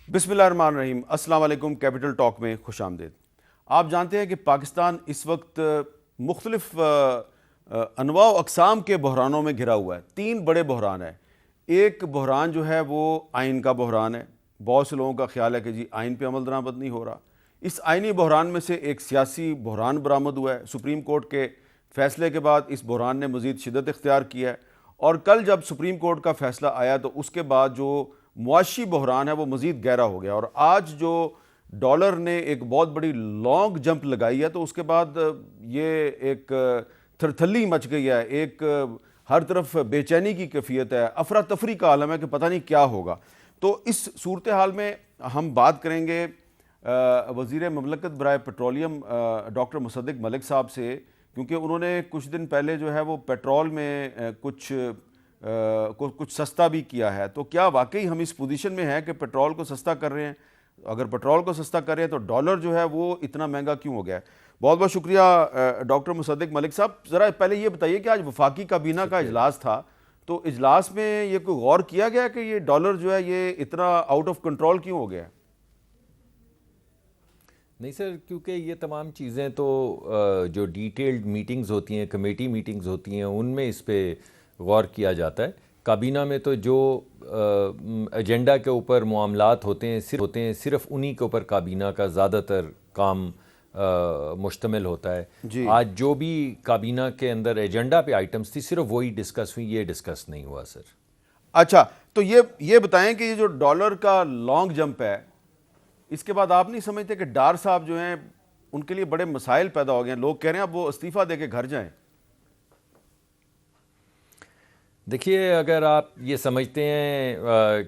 بسم اللہ الرحمن الرحیم۔ السلام علیکم۔ کیپٹل ٹاک میں خوش آمدید۔ آپ جانتے ہیں کہ پاکستان اس وقت مختلف انواع و اقسام کے بحرانوں میں گھرا ہوا ہے۔ 3 بڑے بحران ہیں۔ ایک بحران جو ہے وہ آئین کا بحران ہے۔ بہت سے لوگوں کا خیال ہے کہ جی آئین پہ عمل درآمد نہیں ہو رہا۔ اس آئینی بحران میں سے ایک سیاسی بحران برآمد ہوا ہے۔ سپریم کورٹ کے فیصلے کے بعد اس بحران نے مزید شدت اختیار کی ہے، اور کل جب سپریم کورٹ کا فیصلہ آیا تو اس کے بعد جو معاشی بحران ہے وہ مزید گہرا ہو گیا، اور آج جو ڈالر نے ایک بہت بڑی لانگ جمپ لگائی ہے تو اس کے بعد یہ ایک تھرتھلی مچ گئی ہے، ایک ہر طرف بے چینی کی کیفیت ہے، افراتفری کا عالم ہے کہ پتہ نہیں کیا ہوگا۔ تو اس صورتحال میں ہم بات کریں گے وزیر مملکت برائے پیٹرولیم ڈاکٹر مصدق ملک صاحب سے، کیونکہ انہوں نے کچھ دن پہلے جو ہے وہ پیٹرول میں کچھ سستا بھی کیا ہے۔ تو کیا واقعی ہم اس پوزیشن میں ہیں کہ پیٹرول کو سستا کر رہے ہیں؟ اگر پیٹرول کو سستا کر رہے ہیں تو ڈالر جو ہے وہ اتنا مہنگا کیوں ہو گیا ہے؟ بہت بہت شکریہ ڈاکٹر مصدق ملک صاحب۔ ذرا پہلے یہ بتائیے کہ آج وفاقی کابینہ کا اجلاس تھا، تو اجلاس میں یہ کوئی غور کیا گیا کہ یہ ڈالر جو ہے یہ اتنا آؤٹ آف کنٹرول کیوں ہو گیا ہے؟ نہیں سر، کیونکہ یہ تمام چیزیں تو جو ڈیٹیلڈ میٹنگز ہوتی ہیں، کمیٹی میٹنگز ہوتی ہیں، ان میں اس پہ غور کیا جاتا ہے۔ کابینہ میں تو جو ایجنڈا کے اوپر معاملات ہوتے ہیں صرف انہی کے اوپر کابینہ کا زیادہ تر کام مشتمل ہوتا ہے۔ جی آج جو بھی کابینہ کے اندر ایجنڈا پہ آئٹمز تھی صرف وہی ڈسکس ہوئی، یہ ڈسکس نہیں ہوا سر۔ اچھا، تو یہ بتائیں کہ یہ جو ڈالر کا لانگ جمپ ہے، اس کے بعد آپ نہیں سمجھتے کہ ڈار صاحب جو ہیں ان کے لیے بڑے مسائل پیدا ہو گئے ہیں؟ لوگ کہہ رہے ہیں اب وہ استعفیٰ دے کے گھر جائیں۔ دیکھیے، اگر آپ یہ سمجھتے ہیں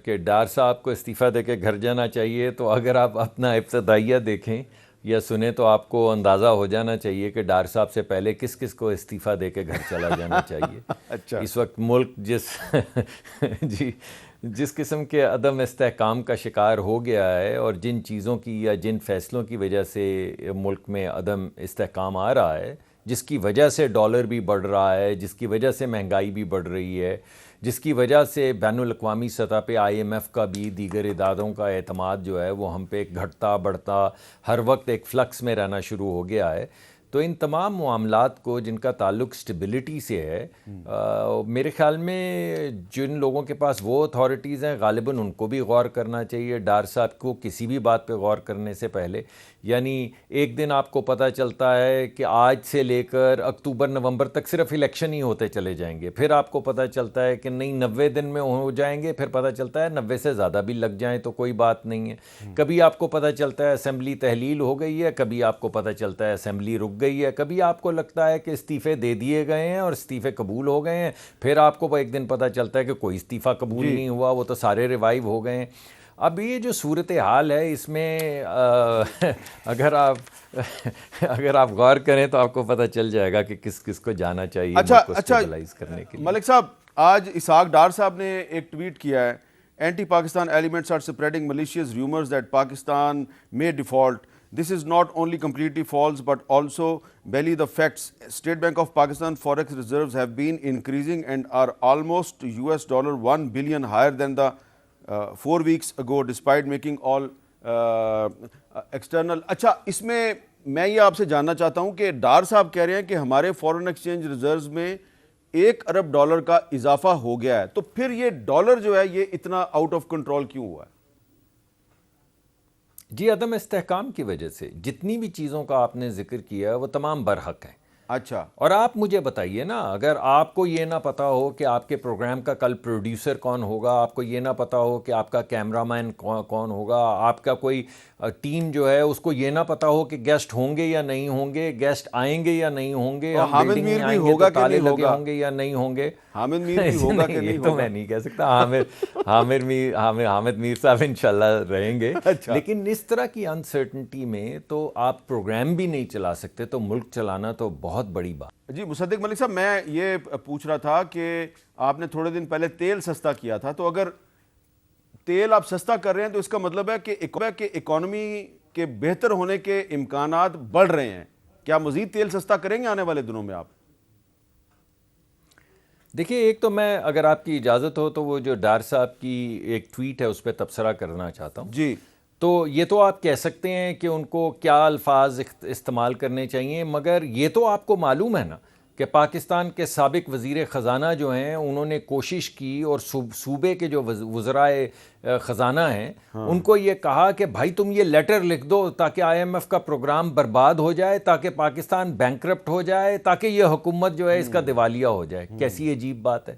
کہ ڈار صاحب کو استعفیٰ دے کے گھر جانا چاہیے، تو اگر آپ اپنا ابتدائیہ دیکھیں یا سنیں تو آپ کو اندازہ ہو جانا چاہیے کہ ڈار صاحب سے پہلے کس کس کو استعفیٰ دے کے گھر چلا جانا چاہیے۔ اچھا، اس وقت ملک جس قسم کے عدم استحکام کا شکار ہو گیا ہے، اور جن چیزوں کی یا جن فیصلوں کی وجہ سے ملک میں عدم استحکام آ رہا ہے، جس کی وجہ سے ڈالر بھی بڑھ رہا ہے، جس کی وجہ سے مہنگائی بھی بڑھ رہی ہے، جس کی وجہ سے بین الاقوامی سطح پہ IMF کا بھی، دیگر اداروں کا اعتماد جو ہے وہ ہم پہ گھٹتا بڑھتا ہر وقت ایک فلکس میں رہنا شروع ہو گیا ہے۔ تو ان تمام معاملات کو جن کا تعلق سٹیبلٹی سے ہے، میرے خیال میں جن لوگوں کے پاس وہ اتھارٹیز ہیں غالباً ان کو بھی غور کرنا چاہیے ڈار صاحب کو کسی بھی بات پہ غور کرنے سے پہلے۔ یعنی ایک دن آپ کو پتہ چلتا ہے کہ آج سے لے کر اکتوبر نومبر تک صرف الیکشن ہی ہوتے چلے جائیں گے، پھر آپ کو پتہ چلتا ہے کہ نہیں 90 دن میں ہو جائیں گے، پھر پتہ چلتا ہے 90 سے زیادہ بھی لگ جائیں تو کوئی بات نہیں ہے۔ کبھی آپ کو پتہ چلتا ہے اسمبلی تحلیل ہو گئی ہے، کبھی آپ کو پتہ چلتا ہے اسمبلی رک گئی ہے، کبھی آپ کو لگتا ہے کہ استعفے دے دیے گئے ہیں اور استعفے قبول ہو گئے ہیں، پھر آپ کو ایک دن پتہ چلتا ہے کہ کوئی استعفیٰ قبول نہیں ہوا، وہ تو سارے ریوائیو ہو گئے ہیں۔ اب یہ جو صورتحال ہے اس میں اگر آپ غور کریں تو آپ کو پتہ چل جائے گا کہ کس کس کو جانا چاہیے ملک کو اسٹیبلائز کرنے کے لیے۔ ملک صاحب، آج اسحاق ڈار صاحب نے ایک ٹویٹ کیا ہے، anti Pakistan elements are spreading malicious rumors that Pakistan may default. This is not only completely false but also belly the facts. State Bank of Pakistan forex reserves have been increasing and are almost $1 billion higher than the 4 weeks ago despite making all external. اچھا، اس میں یہ آپ سے جاننا چاہتا ہوں کہ ڈار صاحب کہہ رہے ہیں کہ ہمارے فورن ایکسچینج ریزروز میں $1 ارب کا اضافہ ہو گیا ہے، تو پھر یہ ڈالر جو ہے یہ اتنا آؤٹ آف کنٹرول کیوں ہوا ہے؟ جی، عدم استحکام کی وجہ سے جتنی بھی چیزوں کا آپ نے ذکر کیا ہے وہ تمام برحق ہیں۔ اچھا، اور آپ مجھے بتائیے نا، اگر آپ کو یہ نہ پتہ ہو کہ آپ کے پروگرام کا کل پروڈیوسر کون ہوگا، آپ کو یہ نہ پتہ ہو کہ آپ کا کیمرہ مین کون ہوگا، آپ کا کوئی ٹیم جو ہے اس کو یہ نہ پتہ ہو کہ گیسٹ ہوں گے یا نہیں ہوں گے، گیسٹ آئیں گے یا نہیں ہوں گے، ہم حامد بلڈنگ میں میر بھی آئیں گے ہوگا تو کہ تالے نہیں لگے ہوگا؟ ہوں گے یا نہیں ہوں گے۔ حامد میر بھی ہوگا کہ نہیں یہ تو ہوگا؟ میں نہیں کہہ سکتا، حامد میر صاحب انشاءاللہ رہیں گے، اچھا، لیکن اس طرح کی انسرٹنٹی میں تو آپ پروگرام بھی نہیں چلا سکتے، تو ملک چلانا تو بہت بڑی بات۔ جی مصدق ملک صاحب، میں یہ پوچھ رہا تھا کہ آپ نے تھوڑے دن پہلے تیل سستا کیا تھا، تو اگر تیل آپ سستا کر رہے ہیں تو اس کا مطلب ہے کہ اکانومی کے بہتر ہونے کے امکانات بڑھ رہے ہیں۔ کیا مزید تیل سستا کریں گے آنے والے دنوں میں آپ؟ دیکھیے، ایک تو میں اگر آپ کی اجازت ہو تو وہ جو ڈار صاحب کی ایک ٹویٹ ہے اس پہ تبصرہ کرنا چاہتا ہوں. جی تو یہ تو آپ کہہ سکتے ہیں کہ ان کو کیا الفاظ استعمال کرنے چاہیے، مگر یہ تو آپ کو معلوم ہے نا کہ پاکستان کے سابق وزیر خزانہ جو ہیں انہوں نے کوشش کی اور صوبے کے جو وزرائے خزانہ ہیں ان کو یہ کہا کہ بھائی تم یہ لیٹر لکھ دو تاکہ آئی ایم ایف کا پروگرام برباد ہو جائے، تاکہ پاکستان بینکرپٹ ہو جائے، تاکہ یہ حکومت جو ہے اس کا دیوالیہ ہو جائے. کیسی عجیب بات ہے.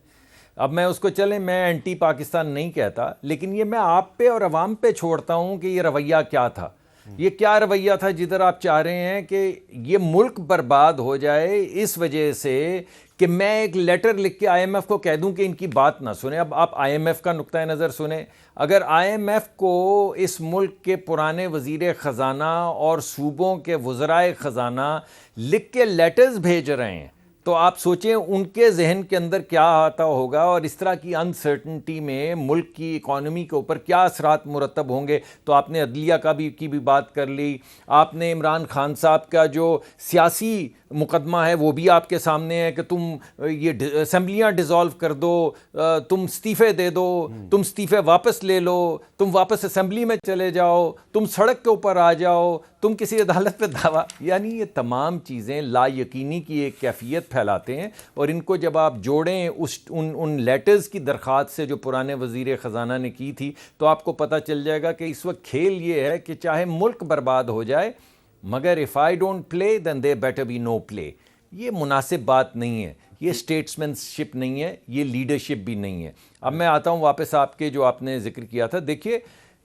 اب میں اس کو چلیں میں اینٹی پاکستان نہیں کہتا، لیکن یہ میں آپ پہ اور عوام پہ چھوڑتا ہوں کہ یہ رویہ کیا تھا. یہ کیا رویہ تھا جدھر آپ چاہ رہے ہیں کہ یہ ملک برباد ہو جائے اس وجہ سے کہ میں ایک لیٹر لکھ کے آئی ایم ایف کو کہہ دوں کہ ان کی بات نہ سنیں. اب آپ آئی ایم ایف کا نقطہ نظر سنیں. اگر آئی ایم ایف کو اس ملک کے پرانے وزیر خزانہ اور صوبوں کے وزرائے خزانہ لکھ کے لیٹرز بھیج رہے ہیں تو آپ سوچیں ان کے ذہن کے اندر کیا آتا ہوگا، اور اس طرح کی انسرٹنٹی میں ملک کی اکانومی کے اوپر کیا اثرات مرتب ہوں گے. تو آپ نے عدلیہ کی بھی بات کر لی، آپ نے عمران خان صاحب کا جو سیاسی مقدمہ ہے وہ بھی آپ کے سامنے ہے کہ تم یہ اسمبلیاں ڈیزالو کر دو، تم استعفے دے دو، تم استعفے واپس لے لو، تم واپس اسمبلی میں چلے جاؤ، تم سڑک کے اوپر آ جاؤ، تم کسی عدالت پہ دعویٰ. یعنی یہ تمام چیزیں لا یقینی کی ایک کیفیت پھیلاتے ہیں، اور ان کو جب آپ جوڑیں ان لیٹرز کی درخواست سے جو پرانے وزیر خزانہ نے کی تھی تو آپ کو پتہ چل جائے گا کہ اس وقت کھیل یہ ہے کہ چاہے ملک برباد ہو جائے مگر if I don't play then there better be no play. یہ مناسب بات نہیں ہے، یہ اسٹیٹسمین شپ نہیں ہے، یہ لیڈرشپ بھی نہیں ہے. اب میں آتا ہوں واپس آپ کے جو آپ نے ذکر کیا تھا. دیکھیے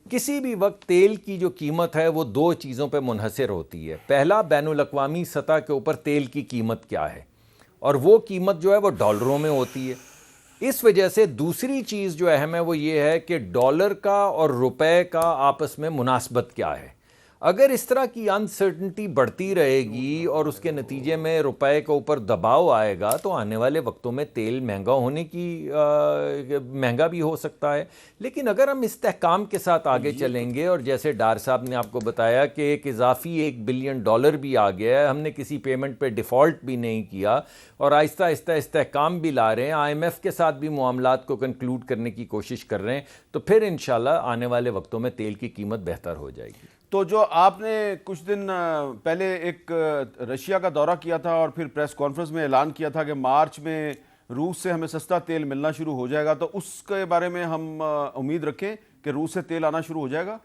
کسی بھی وقت تیل کی جو قیمت ہے وہ دو چیزوں پہ منحصر ہوتی ہے. پہلا، بین الاقوامی سطح کے اوپر تیل کی قیمت کیا ہے، اور وہ قیمت جو ہے وہ ڈالروں میں ہوتی ہے. اس وجہ سے دوسری چیز جو اہم ہے وہ یہ ہے کہ ڈالر کا اور روپے کا آپس میں مناسبت کیا ہے. اگر اس طرح کی انسرٹنٹی بڑھتی رہے گی اور اس کے نتیجے میں روپے کے اوپر دباؤ آئے گا تو آنے والے وقتوں میں تیل مہنگا بھی ہو سکتا ہے. لیکن اگر ہم استحکام کے ساتھ آگے چلیں گے، اور جیسے ڈار صاحب نے آپ کو بتایا کہ ایک اضافی $1 بلین بھی آ گیا ہے، ہم نے کسی پیمنٹ پہ ڈیفالٹ بھی نہیں کیا اور آہستہ آہستہ استحکام بھی لا رہے ہیں، آئی ایم ایف کے ساتھ بھی معاملات کو کنکلوڈ کرنے کی کوشش کر رہے ہیں، تو پھر انشاءاللہ آنے والے وقتوں میں تیل کی قیمت بہتر ہو جائے گی. تو جو آپ نے کچھ دن پہلے ایک رشیا کا دورہ کیا تھا اور پھر پریس کانفرنس میں اعلان کیا تھا کہ مارچ میں روس سے ہمیں سستا تیل ملنا شروع ہو جائے گا، تو اس کے بارے میں ہم امید رکھیں کہ روس سے تیل آنا شروع ہو جائے گا؟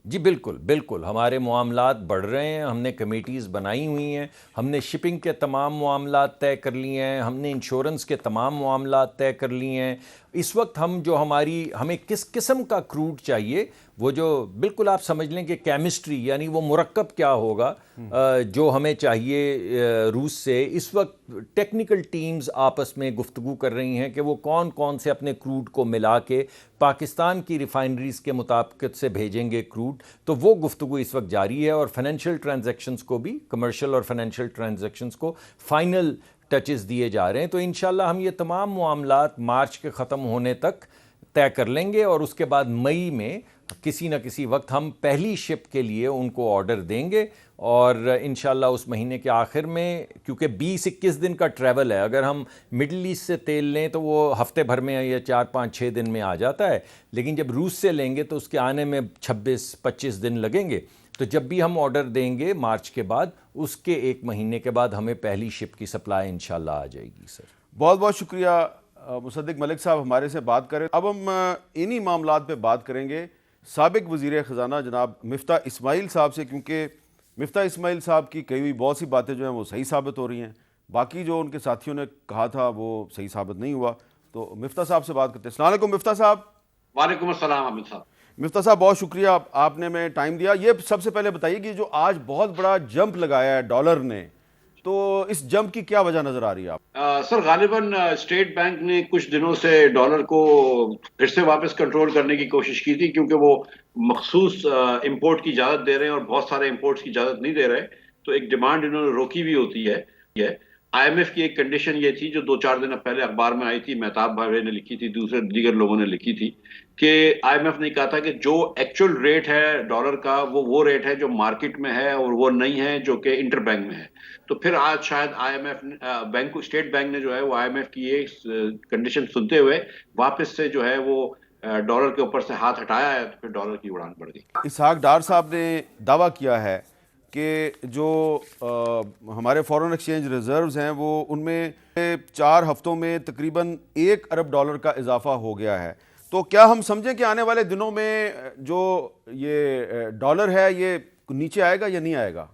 جی بالکل بالکل، ہمارے معاملات بڑھ رہے ہیں، ہم نے کمیٹیز بنائی ہوئی ہیں، ہم نے شپنگ کے تمام معاملات طے کر لیے ہیں، ہم نے انشورنس کے تمام معاملات طے کر لیے ہیں. اس وقت ہمیں کس قسم کا کروڈ چاہیے، وہ جو بالکل آپ سمجھ لیں کہ کیمسٹری یعنی وہ مرکب کیا ہوگا جو ہمیں چاہیے روس سے، اس وقت ٹیکنیکل ٹیمز آپس میں گفتگو کر رہی ہیں کہ وہ کون کون سے اپنے کروڈ کو ملا کے پاکستان کی ریفائنریز کے مطابقت سے بھیجیں گے کروڈ. تو وہ گفتگو اس وقت جاری ہے، اور فائنینشیل ٹرانزیکشنز کو بھی، کمرشل اور فائنینشیل ٹرانزیکشنز کو فائنل ٹچز دیے جا رہے ہیں. تو انشاءاللہ ہم یہ تمام معاملات مارچ کے ختم ہونے تک طے کر لیں گے، اور اس کے بعد مئی میں کسی نہ کسی وقت ہم پہلی شپ کے لیے ان کو آرڈر دیں گے. اور انشاءاللہ اس مہینے کے آخر میں، کیونکہ 20-21 دن کا ٹریول ہے، اگر ہم مڈل ایسٹ سے تیل لیں تو وہ ہفتے بھر میں یا 4-5-6 دن میں آ جاتا ہے، لیکن جب روس سے لیں گے تو اس کے آنے میں 26-25 دن لگیں گے. تو جب بھی ہم آرڈر دیں گے مارچ کے بعد، اس کے 1 مہینے کے بعد ہمیں پہلی شپ کی سپلائی انشاءاللہ آ جائے گی. سر بہت بہت شکریہ مصدق ملک صاحب ہمارے سے بات کریں. اب ہم انہی معاملات پہ بات کریں گے سابق وزیر خزانہ جناب مفتاح اسماعیل صاحب سے، کیونکہ مفتاح اسماعیل صاحب کی کئی ہوئی بہت سی باتیں جو ہیں وہ صحیح ثابت ہو رہی ہیں، باقی جو ان کے ساتھیوں نے کہا تھا وہ صحیح ثابت نہیں ہوا. تو مفتاح صاحب سے بات کرتے ہیں. السلام علیکم مفتاح صاحب. وعلیکم السلام عامر صاحب. مفتاح صاحب بہت شکریہ آپ نے میں ٹائم دیا. یہ سب سے پہلے بتائیے کہ جو آج بہت بڑا جمپ لگایا ہے ڈالر نے، تو اس جمپ کی کیا وجہ نظر آ رہی ہے آپ؟ سر غالباً اسٹیٹ بینک نے کچھ دنوں سے ڈالر کو پھر سے واپس کنٹرول کرنے کی کوشش کی تھی، کیونکہ وہ مخصوص امپورٹ کی اجازت دے رہے ہیں اور بہت سارے امپورٹس کی اجازت نہیں دے رہے، تو ایک ڈیمانڈ انہوں نے روکی بھی ہوتی ہے. IMF کی ایک کنڈیشن یہ تھی جو 2-4 دن پہلے اخبار میں آئی تھی، مہتاب بھائی نے لکھی تھی، دیگر لوگوں نے لکھی تھی کہ IMF نے کہا تھا کہ جو ایکچوئل ریٹ ہے ڈالر کا وہ ریٹ ہے جو مارکیٹ میں ہے، اور وہ نہیں ہے جو کہ انٹر بینک میں ہے. تو پھر آج شاید IMF اسٹیٹ بینک نے جو ہے وہ IMF کی یہ کنڈیشن سنتے ہوئے واپس سے جو ہے وہ ڈالر کے اوپر سے ہاتھ ہٹایا ہے، تو پھر ڈالر کی اڑان بڑھ گئی. اسحاق ڈار صاحب نے دعویٰ کیا ہے کہ جو ہمارے فورن ایکسچینج ریزروز ہیں وہ ان میں 4 ہفتوں میں تقریباً $1 ارب کا اضافہ ہو گیا ہے. تو کیا ہم سمجھیں کہ آنے والے دنوں میں جو یہ ڈالر ہے یہ نیچے آئے گا یا نہیں آئے گا؟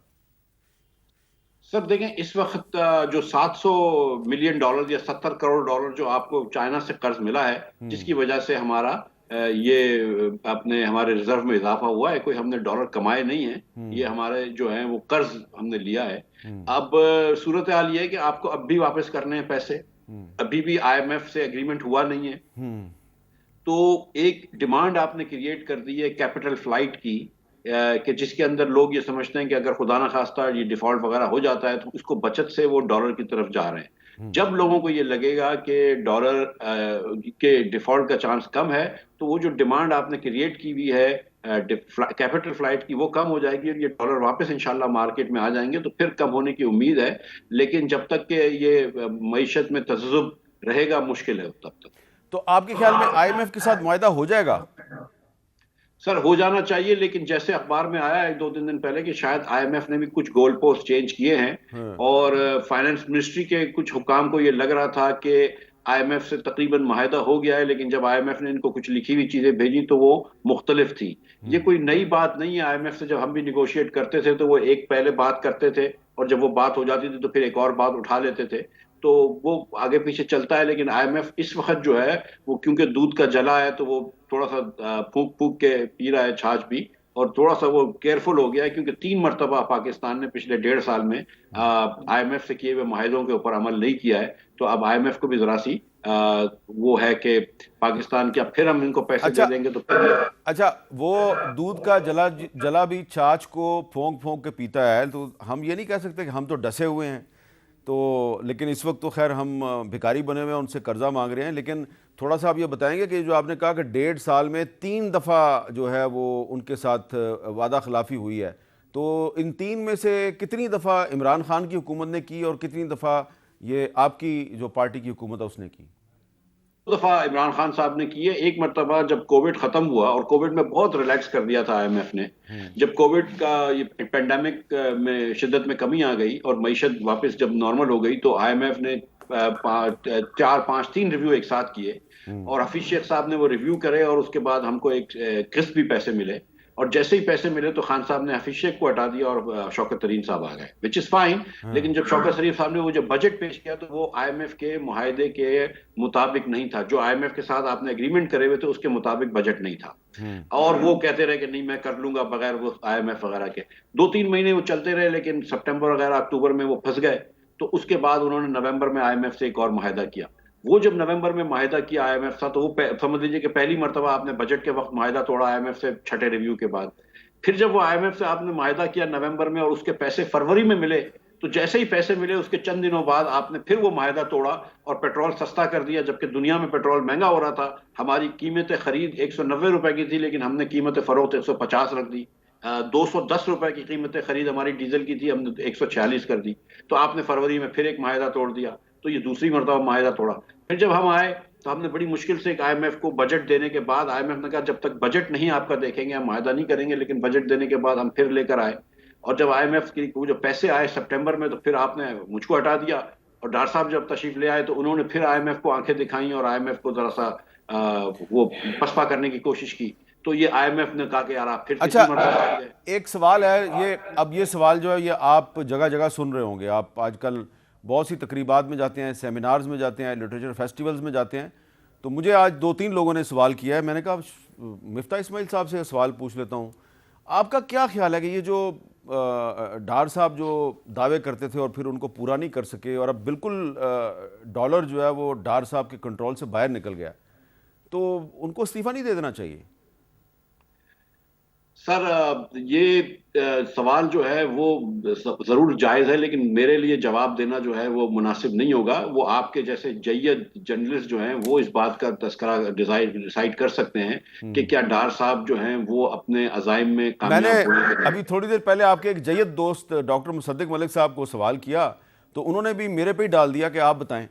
سر دیکھیں، اس وقت جو $700 ملین یا $70 کروڑ جو آپ کو چائنا سے قرض ملا ہے، جس کی وجہ سے ہمارا یہ اپنے ہمارے ریزرو میں اضافہ ہوا ہے، کوئی ہم نے ڈالر کمائے نہیں ہیں، یہ ہمارے جو ہیں وہ قرض ہم نے لیا ہے. اب صورتحال یہ ہے کہ آپ کو اب بھی واپس کرنے ہیں پیسے، ابھی بھی IMF سے اگریمنٹ ہوا نہیں ہے. تو ایک ڈیمانڈ آپ نے کریٹ کر دی ہے کیپٹل فلائٹ کی، کہ جس کے اندر لوگ یہ سمجھتے ہیں کہ اگر خدا نہ خواستہ یہ ڈیفالٹ وغیرہ ہو جاتا ہے تو اس کو بچت سے وہ ڈالر کی طرف جا رہے ہیں. جب لوگوں کو یہ لگے گا کہ ڈالر کے ڈیفالٹ کا چانس کم ہے، تو وہ جو ڈیمانڈ آپ نے کریٹ کی ہوئی ہے کیپٹل فلائٹ کی، وہ کم ہو جائے گی اور یہ ڈالر واپس انشاءاللہ مارکیٹ میں آ جائیں گے. تو پھر کم ہونے کی امید ہے، لیکن جب تک کہ یہ معیشت میں تذبذب رہے گا مشکل ہے تب تک. تو آپ کے خیال میں IMF کے ساتھ معاہدہ ہو جائے گا؟ سر ہو جانا چاہیے، لیکن جیسے اخبار میں آیا 1-2 دن پہلے کہ شاید IMF نے بھی کچھ گول پوسٹ چینج کیے ہیں، اور فائنانس منسٹری کے کچھ حکام کو یہ لگ رہا تھا کہ IMF سے تقریباً معاہدہ ہو گیا ہے، لیکن جب IMF نے ان کو کچھ لکھی ہوئی چیزیں بھیجی تو وہ مختلف تھی. یہ کوئی نئی بات نہیں ہے. IMF سے جب ہم بھی نیگوشیٹ کرتے تھے تو وہ ایک پہلے بات کرتے تھے، اور جب وہ بات ہو جاتی تھی تو پھر ایک اور بات اٹھا لیتے تھے، تو وہ آگے پیچھے چلتا ہے. لیکن IMF اس وقت جو ہے وہ کیونکہ دودھ کا جلا ہے تو وہ تھوڑا سا پھونک پھونک کے پی رہا ہے چھاچھ بھی، اور تھوڑا سا وہ کیئرفل ہو گیا ہے، کیونکہ 3 مرتبہ پاکستان نے پچھلے 1.5 سال میں IMF سے کیے ہوئے معاہدوں کے اوپر عمل نہیں کیا ہے. تو اب IMF کو بھی ذرا سی وہ ہے کہ پاکستان کیا پھر ہم ان کو پیسے دے دیں گے تو پھر. اچھا، وہ دودھ کا جلا بھی چھاچھ کو پھونک پھونک کے پیتا ہے، تو ہم یہ نہیں کہہ سکتے کہ ہم تو ڈسے ہوئے ہیں. تو لیکن اس وقت تو خیر ہم بھکاری بنے ہوئے ہیں، ان سے قرضہ مانگ رہے ہیں. لیکن تھوڑا سا آپ یہ بتائیں گے کہ جو آپ نے کہا کہ 1.5 سال میں 3 دفعہ جو ہے وہ ان کے ساتھ وعدہ خلافی ہوئی ہے، تو ان 3 میں سے کتنی دفعہ عمران خان کی حکومت نے کی اور کتنی دفعہ یہ آپ کی جو پارٹی کی حکومت ہے اس نے کی؟ 2 دفعہ عمران خان صاحب نے کیے. ایک مرتبہ جب کووڈ ختم ہوا، اور کووڈ میں بہت ریلیکس کر دیا تھا IMF نے، جب کووڈ کا یہ پینڈیمک میں شدت میں کمی آ گئی اور معیشت واپس جب نارمل ہو گئی، تو IMF نے 3 ریویو ایک ساتھ کیے، اور حفیظ شیخ صاحب نے وہ ریویو کرے، اور اس کے بعد ہم کو ایک قسط بھی پیسے ملے. اور جیسے ہی پیسے ملے تو خان صاحب نے حفیظ شیخ کو ہٹا دیا اور شوکت ترین صاحب آ گئے، وچ از فائن. لیکن جب شوکت ترین صاحب نے وہ جب بجٹ پیش کیا تو وہ IMF کے معاہدے کے مطابق نہیں تھا. جو IMF کے ساتھ آپ نے اگریمنٹ کرے ہوئے تھے اس کے مطابق بجٹ نہیں تھا، اور وہ کہتے رہے کہ نہیں میں کر لوں گا بغیر وہ IMF وغیرہ کے. 2-3 مہینے وہ چلتے رہے، لیکن سپٹمبر وغیرہ اکتوبر میں وہ پھنس گئے. تو اس کے بعد انہوں نے نومبر میں IMF سے ایک اور معاہدہ کیا. وہ جب نومبر میں معاہدہ کیا IMF سے، تو وہ سمجھ لیجیے کہ پہلی مرتبہ آپ نے بجٹ کے وقت معاہدہ توڑا IMF سے 6ٹھے ریویو کے بعد. پھر جب وہ IMF سے آپ نے معاہدہ کیا نومبر میں، اور اس کے پیسے فروری میں ملے، تو جیسے ہی پیسے ملے اس کے چند دنوں بعد آپ نے پھر وہ معاہدہ توڑا اور پیٹرول سستا کر دیا، جبکہ دنیا میں پیٹرول مہنگا ہو رہا تھا. ہماری قیمت خرید 190 روپے کی تھی، لیکن ہم نے قیمت فروخت 150 رکھ دی. 210 روپے کی قیمت خرید ہماری ڈیزل کی تھی، ہم نے 146 کر دی. تو آپ نے فروری میں پھر ایک معاہدہ توڑ دیا. تو یہ دوسری مرتبہ معاہدہ توڑا. پھر جب ہم آئے تو ہم نے بڑی مشکل سے ایک IMF کو بجٹ دینے کے بعد، IMF نے کہا جب تک بجٹ نہیں آپ کا دیکھیں گے ہم معاہدہ نہیں کریں گے. لیکن بجٹ دینے کے بعد ہم پھر لے کر آئے، اور جب IMF کی جو پیسے آئے سپٹمبر میں تو پھر آپ نے مجھ کو ہٹا دیا. اور ڈار صاحب جب تشریف لے آئے تو انہوں نے پھر IMF کو آنکھیں دکھائیں اور IMF کو ذرا سا وہ پسپا کرنے کی کوشش کی. تو یہ IMF نے کہا کہ یار آپ پھر اچھا، ایک سوال ہے، اب یہ سوال جو ہے یہ آپ جگہ جگہ سن رہے ہوں گے. آپ آج کل بہت سی تقریبات میں جاتے ہیں، سیمینارز میں جاتے ہیں، لٹریچر فیسٹیولز میں جاتے ہیں. تو مجھے آج 2-3 لوگوں نے سوال کیا ہے. میں نے کہا مفتاح اسماعیل صاحب سے سوال پوچھ لیتا ہوں، آپ کا کیا خیال ہے کہ یہ جو ڈار صاحب جو دعوے کرتے تھے اور پھر ان کو پورا نہیں کر سکے، اور اب بالکل ڈالر جو ہے وہ ڈار صاحب کے کنٹرول سے باہر نکل گیا، تو ان کو استعفیٰ نہیں دے دینا چاہیے؟ سر یہ سوال جو ہے وہ ضرور جائز ہے، لیکن میرے لیے جواب دینا جو ہے وہ مناسب نہیں ہوگا. وہ آپ کے جیسے جید جرنلسٹ جو ہیں وہ اس بات کا تذکرہ ڈیسائیڈ کر سکتے ہیں کہ کیا ڈار صاحب جو ہیں وہ اپنے عزائم میں میں نے کامیاب ہوئے. ابھی تھوڑی دیر پہلے آپ کے ایک جید دوست ڈاکٹر مصدق ملک صاحب کو سوال کیا تو انہوں نے بھی میرے پہ ہی ڈال دیا کہ آپ بتائیں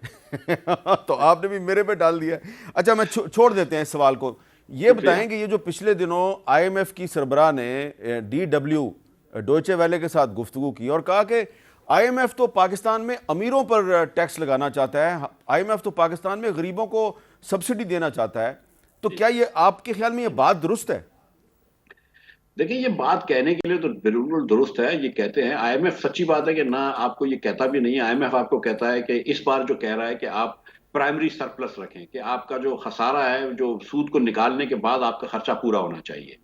تو آپ نے بھی میرے پہ ڈال دیا. اچھا میں چھوڑ دیتے ہیں اس سوال کو. یہ بتائیں کہ یہ جو پچھلے دنوں آئی ایم ایف کی سربراہ نے ڈی ڈبلیو ڈوئچے ویلے کے ساتھ گفتگو کی اور کہا کہ آئی ایم ایف تو پاکستان میں امیروں پر ٹیکس لگانا چاہتا ہے, آئی ایم ایف تو پاکستان میں غریبوں کو سبسڈی دینا چاہتا ہے, تو کیا یہ آپ کے خیال میں یہ بات درست ہے؟ دیکھیں یہ بات کہنے کے لیے تو بالکل درست ہے, یہ کہتے ہیں آئی ایم ایف, سچی بات ہے کہ نہ آپ کو یہ کہتا بھی نہیں ہے. آئی ایم ایف آپ کو کہتا ہے کہ اس بار جو کہہ رہا ہے کہ آپ پرائمری سرپلس رکھیں, کہ آپ کا جو خسارہ ہے جو سود کو نکالنے کے بعد آپ کا خرچہ پورا ہونا چاہیے.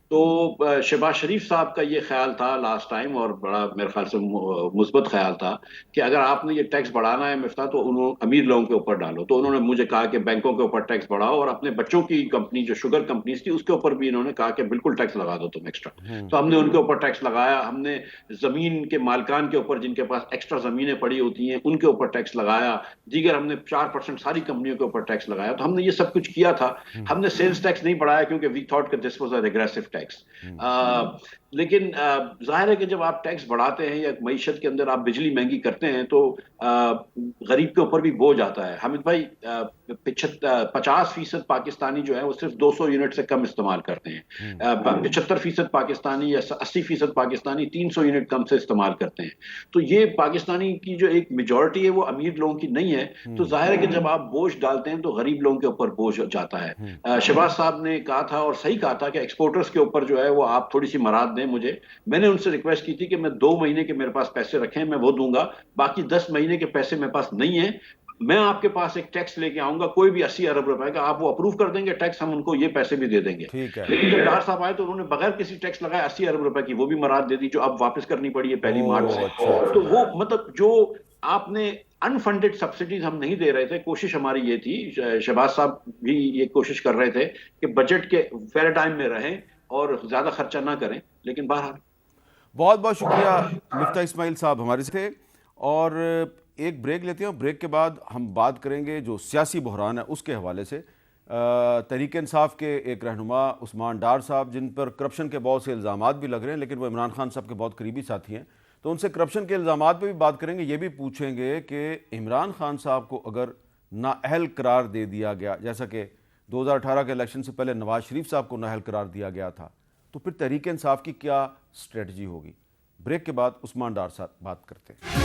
تو شہباز شریف صاحب کا یہ خیال تھا لاسٹ ٹائم, اور بڑا میرے خیال سے مثبت خیال تھا کہ اگر آپ نے یہ ٹیکس بڑھانا ہے مفتاح تو امیر لوگوں کے اوپر ڈالو. تو انہوں نے مجھے کہا کہ بینکوں کے اوپر ٹیکس بڑھاؤ, اور اپنے بچوں کی کمپنی جو شوگر کمپنیز تھی اس کے اوپر بھی انہوں نے کہا کہ بالکل ٹیکس لگا دو تم ایکسٹرا. تو ہم نے ان کے اوپر ٹیکس لگایا, ہم نے زمین کے مالکان کے اوپر جن کے پاس ایکسٹرا زمینیں پڑی ہوتی ہیں ان کے اوپر ٹیکس لگایا, دیگر ہم نے 4% ساری کمپنیوں کے اوپر ٹیکس لگایا. تو ہم نے یہ سب کچھ کیا تھا. ہم نے سیلز ٹیکس نہیں بڑھایا کیونکہ وی تھاٹ کہ this was a regressive tax. لیکن ظاہر ہے کہ جب آپ ٹیکس بڑھاتے ہیں یا معیشت کے اندر آپ بجلی مہنگی کرتے ہیں تو غریب کے اوپر بھی بوجھ آتا ہے. حامد بھائی 50% پاکستانی جو ہے وہ صرف 200 یونٹ سے کم استعمال کرتے ہیں, 75% پاکستانی یا 80% پاکستانی 300 یونٹ کم سے استعمال کرتے ہیں. تو یہ پاکستانی کی جو ایک میجورٹی ہے وہ امیر لوگوں کی نہیں ہے. تو ظاہر ہے کہ جب آپ بوجھ ڈالتے ہیں تو غریب لوگوں کے اوپر بوجھ جاتا ہے. شہباز صاحب نے کہا تھا اور صحیح کہا تھا کہ ایکسپورٹرز کے اوپر جو ہے وہ آپ تھوڑی سی مراد دیں مجھے. میں نے ان سے ریکویسٹ کی تھی کہ میں 2 مہینے کے میرے پاس پیسے رکھیں, میں وہ دوں گا, باقی 10 مہینے کے پیسے میرے پاس نہیں ہیں. میں آپ کے پاس ایک ٹیکس لے کے آؤں گا, کوئی بھی 80 ارب روپے کا, آپ وہ اپروو کر دیں گے ٹیکس, ہم ان کو یہ پیسے بھی دے دیں گے. لیکن جب ڈار صاحب آئے تو انہوں نے بغیر کسی ٹیکس لگائے 80 ارب روپے کی وہ بھی مراد دے دی جو اب واپس کرنی پڑی ہے 1 مارچ سے. تو وہ مطلب جو آپ نے انفنڈڈ سبسڈیز ہم نہیں دے رہے تھے, کوشش ہماری یہ تھی, شہباز صاحب بھی یہ کوشش کر رہے تھے کہ بجٹ کے پیراڈائم میں رہیں اور زیادہ خرچہ نہ کریں. لیکن بہرحال بہت بہت شکریہ مفتاح اسماعیل صاحب ہمارے سے تھے. اور ایک بریک لیتے ہیں, اور بریک کے بعد ہم بات کریں گے جو سیاسی بحران ہے اس کے حوالے سے. تحریک انصاف کے ایک رہنما عثمان ڈار صاحب, جن پر کرپشن کے بہت سے الزامات بھی لگ رہے ہیں, لیکن وہ عمران خان صاحب کے بہت قریبی ساتھی ہیں, تو ان سے کرپشن کے الزامات پہ بھی بات کریں گے. یہ بھی پوچھیں گے کہ عمران خان صاحب کو اگر نااہل قرار دے دیا گیا, جیسا کہ 2018 کے الیکشن سے پہلے نواز شریف صاحب کو نااہل قرار دیا گیا تھا, تو پھر تحریک انصاف کی کیا اسٹریٹجی ہوگی. بریک کے بعد عثمان ڈار صاحب بات کرتے ہیں.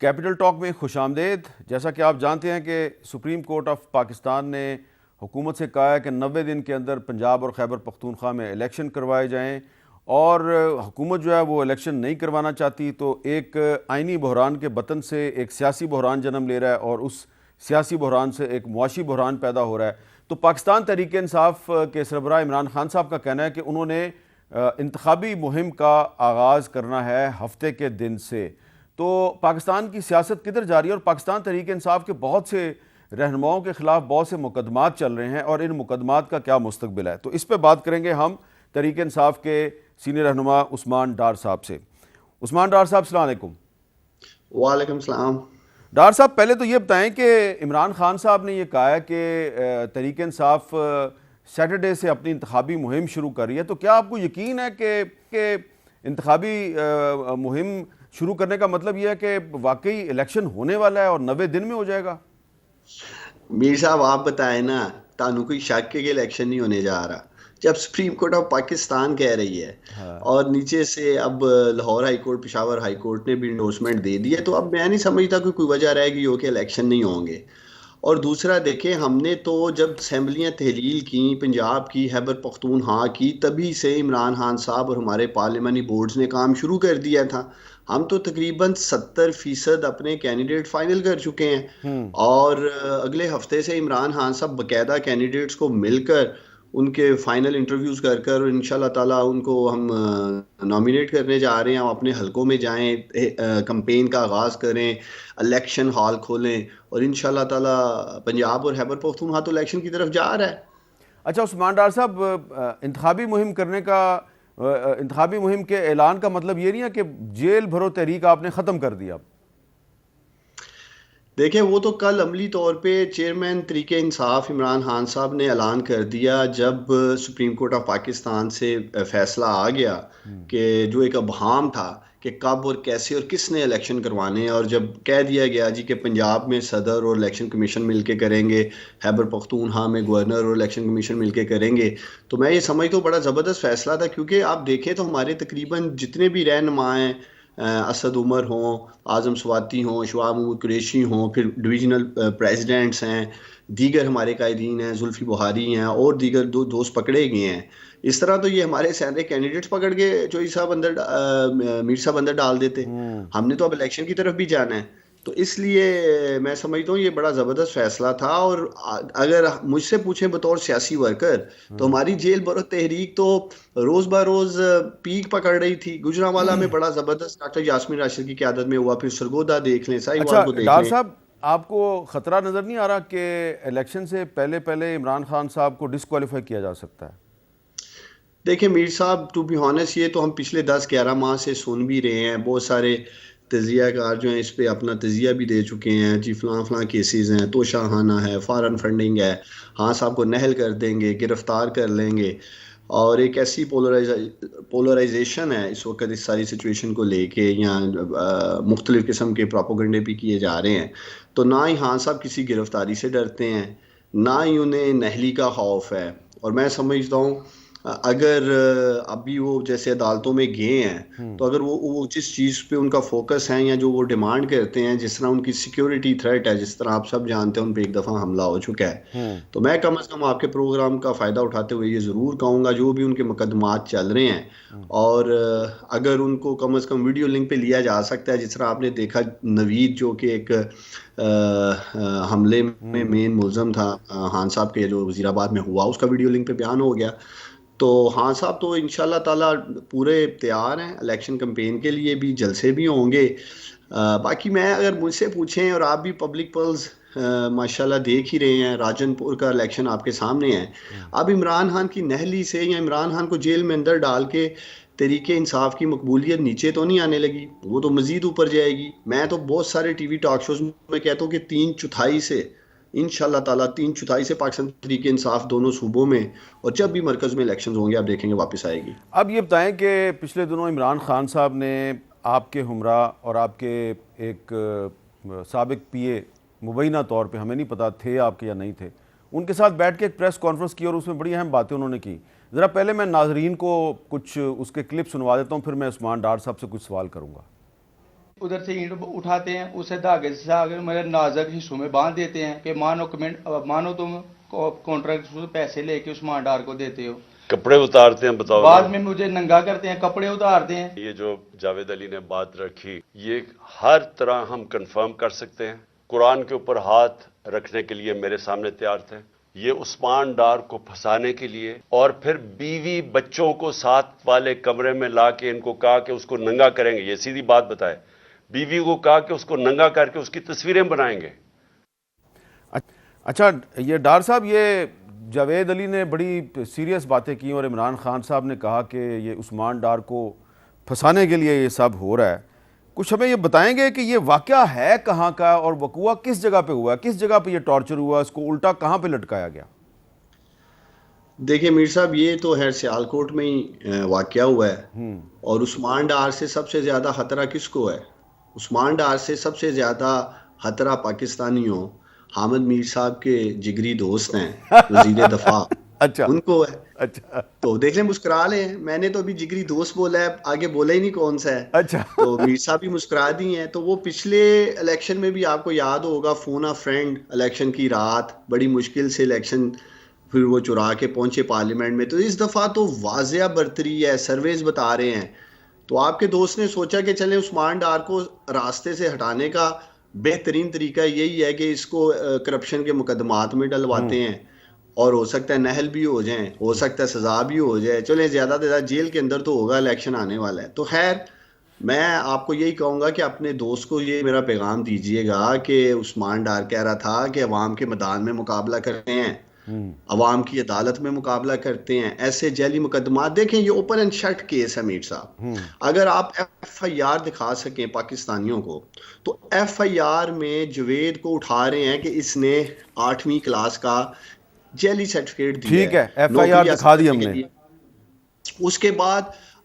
کیپٹل ٹاک میں خوش آمدید. جیسا کہ آپ جانتے ہیں کہ سپریم کورٹ آف پاکستان نے حکومت سے کہا ہے کہ 90 دن کے اندر پنجاب اور خیبر پختونخوا میں الیکشن کروائے جائیں, اور حکومت جو ہے وہ الیکشن نہیں کروانا چاہتی, تو ایک آئینی بحران کے بطن سے ایک سیاسی بحران جنم لے رہا ہے, اور اس سیاسی بحران سے ایک معاشی بحران پیدا ہو رہا ہے. تو پاکستان تحریک انصاف کے سربراہ عمران خان صاحب کا کہنا ہے کہ انہوں نے انتخابی مہم کا آغاز کرنا ہے ہفتے کے دن سے. تو پاکستان کی سیاست کدھر جا رہی ہے, اور پاکستان تحریک انصاف کے بہت سے رہنماؤں کے خلاف بہت سے مقدمات چل رہے ہیں, اور ان مقدمات کا کیا مستقبل ہے. تو اس پہ بات کریں گے ہم تحریک انصاف کے سینئر رہنما عثمان ڈار صاحب سے. عثمان ڈار صاحب السلام علیکم. وعلیکم السلام. ڈار صاحب پہلے تو یہ بتائیں کہ عمران خان صاحب نے یہ کہا ہے کہ تحریک انصاف سیٹرڈے سے اپنی انتخابی مہم شروع کر رہی ہے, تو کیا آپ کو یقین ہے کہ انتخابی مہم شروع کرنے کا مطلب یہ ہے کہ واقعی الیکشن ہونے والا ہے اور 90 دن میں ہو جائے گا؟ میر صاحب آپ بتائیں نا, تانوں کوئی شک کے الیکشن نہیں ہونے جا رہا. جب سپریم کورٹ آف پاکستان کہہ رہی ہے اور نیچے سے اب Lahore high court, Peshawar high court نے بھی انڈورسمنٹ دے دی ہے, تو اب میں نہیں سمجھتا کہ کوئی وجہ رہے گی ہو کہ الیکشن نہیں ہوں گے. اور دوسرا دیکھیں, ہم نے تو جب اسمبلیاں تحلیل کی, پنجاب کی, خیبر پختونخوا کی, تبھی سے عمران خان صاحب اور ہمارے پارلیمانی بورڈز نے کام شروع کر دیا تھا. ہم تو تقریباً 70% اپنے کینڈیڈیٹ فائنل کر چکے ہیں, اور اگلے ہفتے سے عمران خان صاحب باقاعدہ کینڈیڈیٹس کو مل کر ان کے فائنل انٹرویوز کر کر انشاءاللہ تعالیٰ ان کو ہم نامینیٹ کرنے جا رہے ہیں. ہم اپنے حلقوں میں جائیں, کمپین کا آغاز کریں, الیکشن ہال کھولیں, اور انشاءاللہ تعالیٰ پنجاب اور خیبر پختونخوا تو الیکشن کی طرف جا رہا ہے. اچھا عثمان ڈار صاحب, انتخابی مہم کرنے کا, انتخابی مہم کے اعلان کا مطلب یہ نہیں ہے کہ جیل بھرو تحریک آپ نے ختم کر دیا؟ دیکھیں وہ تو کل عملی طور پہ چیئرمین تحریک انصاف عمران خان صاحب نے اعلان کر دیا جب سپریم کورٹ آف پاکستان سے فیصلہ آ گیا کہ جو ایک ابہام تھا کہ کب اور کیسے اور کس نے الیکشن کروانے ہیں, اور جب کہہ دیا گیا جی کہ پنجاب میں صدر اور الیکشن کمیشن مل کے کریں گے, خیبر پختونخوا میں گورنر اور الیکشن کمیشن مل کے کریں گے, تو میں یہ سمجھتا ہوں بڑا زبردست فیصلہ تھا. کیونکہ آپ دیکھیں تو ہمارے تقریباً جتنے بھی رہنما ہیں, اسد عمر ہوں, اعظم سواتی ہوں, شعیب محمود قریشی ہوں, پھر ڈویژنل پریزیڈنٹس ہیں, دیگر ہمارے قائدین ہیں, زلفی بخاری ہیں, اور دیگر دوست پکڑے گئے ہیں. اس طرح تو یہ ہمارے سارے کینڈیڈیٹس پکڑ کے چوئی صاحب اندر, میر صاحب اندر ڈال دیتے. ہم نے تو اب الیکشن کی طرف بھی جانا ہے. تو اس لیے میں سمجھتا ہوں یہ بڑا زبردست فیصلہ تھا. اور اگر مجھ سے پوچھیں بطور سیاسی ورکر تو ہماری جیل بھرو تحریک تو روز بہ روز پیک پکڑ رہی تھی. گجرانوالہ میں بڑا زبردست ڈاکٹر یاسمین راشد کی قیادت میں ہوا, پھر سرگودا دیکھ لیں, ساہیوال کو دیکھ ڈار لیں. صاحب آپ کو خطرہ نظر نہیں آ رہا کہ الیکشن سے پہلے پہلے عمران خان صاحب کو ڈسکوالیفائی کیا جا سکتا ہے؟ دیکھیں میر صاحب, ٹو بی ہانسٹ یہ تو ہم پچھلے 10-11 ماہ سے سن بھی رہے ہیں. بہت سارے تجزیہ کار جو ہیں اس پہ اپنا تجزیہ بھی دے چکے ہیں جی, فلاں فلاں کیسز ہیں, تو شاہانہ ہے, فارن فنڈنگ ہے, ہاں صاحب کو نہل کر دیں گے, گرفتار کر لیں گے. اور ایک ایسی پولرائزیشن ہے اس وقت اس ساری سچویشن کو لے کے, یا مختلف قسم کے پروپیگنڈے بھی کیے جا رہے ہیں. تو نہ ہی ہاں صاحب کسی گرفتاری سے ڈرتے ہیں, نہ ہی انہیں نہلی کا خوف ہے. اور میں سمجھتا ہوں اگر ابھی وہ جیسے عدالتوں میں گئے ہیں تو اگر وہ جس چیز پہ ان کا فوکس ہے یا جو وہ ڈیمانڈ کرتے ہیں, جس طرح ان کی سیکیورٹی تھریٹ ہے, جس طرح آپ سب جانتے ہیں ان پہ ایک دفعہ حملہ ہو چکا ہے, تو میں کم از کم آپ کے پروگرام کا فائدہ اٹھاتے ہوئے یہ ضرور کہوں گا جو بھی ان کے مقدمات چل رہے ہیں, اور اگر ان کو کم از کم ویڈیو لنک پہ لیا جا سکتا ہے, جس طرح آپ نے دیکھا نوید جو کہ ایک حملے میں مین ملزم تھا خان صاحب کے جو وزیر آباد میں ہوا, اس کا ویڈیو لنک پہ بیان ہو گیا. تو ہاں صاحب تو انشاءاللہ تعالیٰ پورے تیار ہیں الیکشن کمپین کے لیے بھی, جلسے بھی ہوں گے. باقی میں اگر مجھ سے پوچھیں, اور آپ بھی پبلک پلز ماشاءاللہ دیکھ ہی رہے ہیں, راجن پور کا الیکشن آپ کے سامنے ہے. اب عمران خان کی نہلی سے یا عمران خان کو جیل میں اندر ڈال کے تحریک انصاف کی مقبولیت نیچے تو نہیں آنے لگی, وہ تو مزید اوپر جائے گی. میں تو بہت سارے ٹی وی ٹاک شوز میں کہتا ہوں کہ 3/4 سے انشاءاللہ تعالیٰ 3/4 سے پاکستان تحریک انصاف دونوں صوبوں میں, اور جب بھی مرکز میں الیکشنز ہوں گے آپ دیکھیں گے واپس آئے گی. اب یہ بتائیں کہ پچھلے دنوں عمران خان صاحب نے آپ کے ہمراہ اور آپ کے ایک سابق پی اے مبینہ طور پہ, ہمیں نہیں پتا تھے آپ کے یا نہیں تھے, ان کے ساتھ بیٹھ کے ایک پریس کانفرنس کی اور اس میں بڑی اہم باتیں انہوں نے کی. ذرا پہلے میں ناظرین کو کچھ اس کے کلپ سنوا دیتا ہوں, پھر میں عثمان ڈار صاحب سے کچھ سوال کروں گا. ادھر سے اینٹ اٹھاتے ہیں, اسے دھاگے سے آگے میرے نازک حصوں میں باندھ دیتے ہیں کہ مانو تم کانٹریکٹ سے پیسے لے کے عثمان ڈار کو دیتے ہو, کپڑے اتارتے ہیں. بتاؤ بعد میں مجھے ننگا کرتے ہیں, کپڑے اتارتے ہیں. یہ جو جاوید علی نے بات رکھی, یہ ہر طرح ہم کنفرم کر سکتے ہیں. قرآن کے اوپر ہاتھ رکھنے کے لیے میرے سامنے تیار تھے. یہ عثمان ڈار کو پھنسانے کے لیے, اور پھر بیوی بچوں کو ساتھ والے کمرے میں لا کے ان کو کہا کہ اس کو ننگا کریں گے. یہ سیدھی بات بتائے, بیوی کو کہا کہ اس کو ننگا کر کے اس کی تصویریں بنائیں گے. اچھا یہ ڈار صاحب, یہ جاوید علی نے بڑی سیریس باتیں کی اور عمران خان صاحب نے کہا کہ یہ عثمان ڈار کو پھنسانے کے لیے یہ سب ہو رہا ہے. کچھ ہمیں یہ بتائیں گے کہ یہ واقعہ ہے کہاں کا, اور وقوع کس جگہ پہ ہوا ہے, کس جگہ پہ یہ ٹارچر ہوا, اس کو الٹا کہاں پہ لٹکایا گیا؟ دیکھیں میر صاحب, یہ تو ہے سیالکوٹ میں ہی واقعہ ہوا ہے, اور عثمان ڈار سے سب سے زیادہ خطرہ کس کو ہے؟ عثمان ڈار سے سب سے زیادہ خطرہ پاکستانیوں, حامد میر صاحب کے جگری دوست ہیں وزیر دفاع, اچھا ان کو ہے. اچھا تو دیکھ لیں, مسکرا لیں, میں نے تو ابھی جگری دوست بولا ہے, آگے بولا ہی نہیں کون سا ہے. اچھا تو میر صاحب بھی مسکرا دی ہیں. تو وہ پچھلے الیکشن میں بھی آپ کو یاد ہوگا, فون آ فرینڈ الیکشن کی رات, بڑی مشکل سے الیکشن پھر وہ چرا کے پہنچے پارلیمنٹ میں. تو اس دفعہ تو واضح برتری ہے, سرویز بتا رہے ہیں. تو آپ کے دوست نے سوچا کہ چلیں عثمان ڈار کو راستے سے ہٹانے کا بہترین طریقہ یہی ہے کہ اس کو کرپشن کے مقدمات میں ڈلواتے ہیں, اور ہو سکتا ہے نہل بھی ہو جائیں, ہو سکتا ہے سزا بھی ہو جائے, چلیں زیادہ سے زیادہ جیل کے اندر تو ہوگا, الیکشن آنے والا ہے. تو خیر میں آپ کو یہی کہوں گا کہ اپنے دوست کو یہ میرا پیغام دیجئے گا کہ عثمان ڈار کہہ رہا تھا کہ عوام کے میدان میں مقابلہ کرتے ہیں, عوام کی عدالت میں مقابلہ کرتے ہیں, ایسے جعلی مقدمات. دیکھیں یہ اوپن اینڈ شٹ کیس ہے میر صاحب. اگر آپ ایف آئی آر دکھا سکیں پاکستانیوں کو, تو ایف آئی آر میں جوید کو اٹھا رہے ہیں کہ اس نے 8ویں کلاس کا جعلی سرٹیفکیٹ دیا. ٹھیک ہے, ایف آئی آر دکھا دی ہم نے. اس کے بعد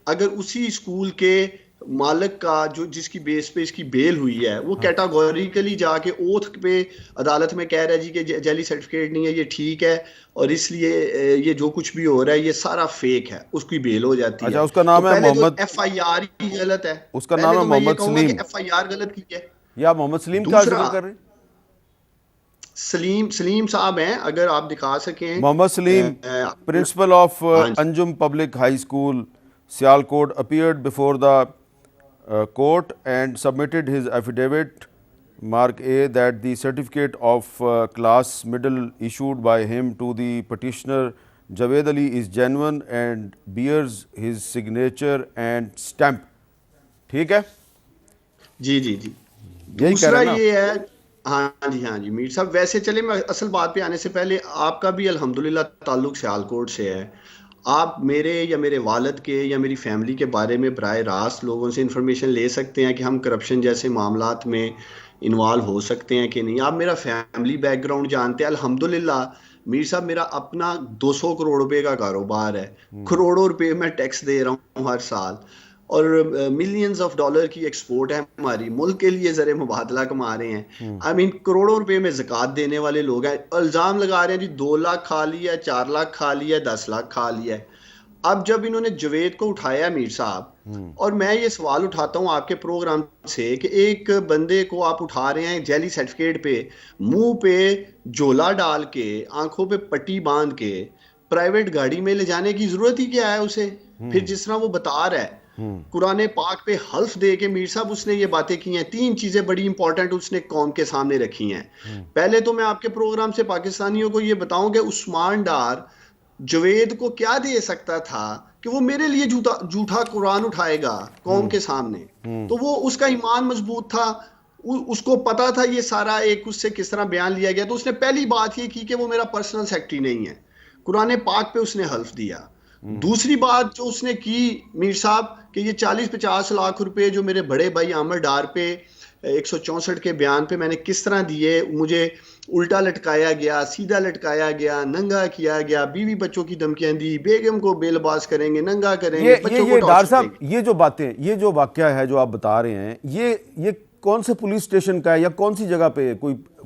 اگر اسی اسکول کے مالک کا جو جس کی بیس پہ اس کی بیل ہوئی ہے وہ کیٹاگوریکلی جا کے اوتھ پہ عدالت میں کہہ رہا ہے جی کہ جعلی سرٹیفکیٹ نہیں ہے, یہ ٹھیک ہے, اور اس لیے یہ جو کچھ بھی ہو رہا ہے یہ سارا فیک ہے, اس کی بیل ہو جاتی ہے. اچھا, اس کا نام ہے محمد, ایف آئی آر ہی غلط ہے. اس کا نام ہے محمد سلیم. ایف آئی آر غلط کی ہے. یا محمد سلیم کا ذکر کر رہے ہیں؟ سلیم صاحب ہیں, اگر آپ دکھا سکیں. Muhammad Saleem, principal of Anjum public high school Sialkot, appeared before the court and submitted his affidavit mark A that the certificate of class middle issued by him to the petitioner Javed Ali is genuine and bears his signature and stamp. ٹھیک ہے جی جی جی. دوسرا یہ ہے, ہاں جی میر صاحب, ویسے چلے میں اصل بات پہ آنے سے پہلے, آپ کا بھی الحمدللہ تعلق سیالکوٹ سے ہے. آپ میرے یا میرے والد کے یا میری فیملی کے بارے میں براہ راست لوگوں سے انفارمیشن لے سکتے ہیں کہ ہم کرپشن جیسے معاملات میں انوالو ہو سکتے ہیں کہ نہیں. آپ میرا فیملی بیک گراؤنڈ جانتے ہیں. الحمدللہ میر صاحب میرا اپنا 200 کروڑ روپے کا کاروبار ہے, کروڑوں روپے میں ٹیکس دے رہا ہوں ہر سال, اور ملینز آف ڈالر کی ایکسپورٹ ہے ہماری, ملک کے لیے زر مبادلہ کما رہے ہیں. آئی مین کروڑوں روپے میں زکوٰۃ دینے والے لوگ ہیں. الزام لگا رہے ہیں جی 2 لاکھ کھا لیا, 4 لاکھ کھا لیا, 10 لاکھ کھا لیا ہے. اب جب انہوں نے جوید کو اٹھایا میر صاحب, اور میں یہ سوال اٹھاتا ہوں آپ کے پروگرام سے کہ ایک بندے کو آپ اٹھا رہے ہیں جعلی سرٹیفکیٹ پہ, منہ پہ جولا ڈال کے, آنکھوں پہ پٹی باندھ کے, پرائیویٹ گاڑی میں لے جانے کی ضرورت ہی کیا ہے اسے؟ پھر جس طرح وہ بتا رہا ہے قرآن پاک پہ حلف دے کے میر صاحب اس نے یہ باتیں کی ہیں. 3 چیزیں بڑی امپورٹنٹ اس نے قوم کے سامنے رکھی ہیں. پہلے تو میں آپ کے پروگرام سے پاکستانیوں کو یہ بتاؤں کہ عثمان ڈار جوید کو کیا دے سکتا تھا کہ وہ میرے لیے جھوٹا قرآن اٹھائے گا قوم کے سامنے. تو وہ اس کا ایمان مضبوط تھا, اس کو پتا تھا یہ سارا ایک اس سے کس طرح بیان لیا گیا. تو اس نے پہلی بات یہ کی کہ وہ میرا پرسنل سیکرٹری نہیں ہے. قرآن پاک پہ اس نے حلف دیا. دوسری بات جو اس نے کی میر صاحب کہ یہ 40-50 لاکھ روپے جو میرے بڑے بھائی عامر ڈار پہ 164 کے بیان پہ میں نے کس طرح دیے, مجھے الٹا لٹکایا گیا, سیدھا لٹکایا گیا, ننگا کیا گیا, بیوی بچوں کی دھمکیاں دی, بیگم کو بے لباس کریں گے, ننگا کریں گے, بچوں کو ڈار صاحب یہ جو باتیں, یہ جو واقعہ ہے جو آپ بتا رہے ہیں, یہ کون سے پولیس اسٹیشن کا ہے یا کون سی جگہ پہ,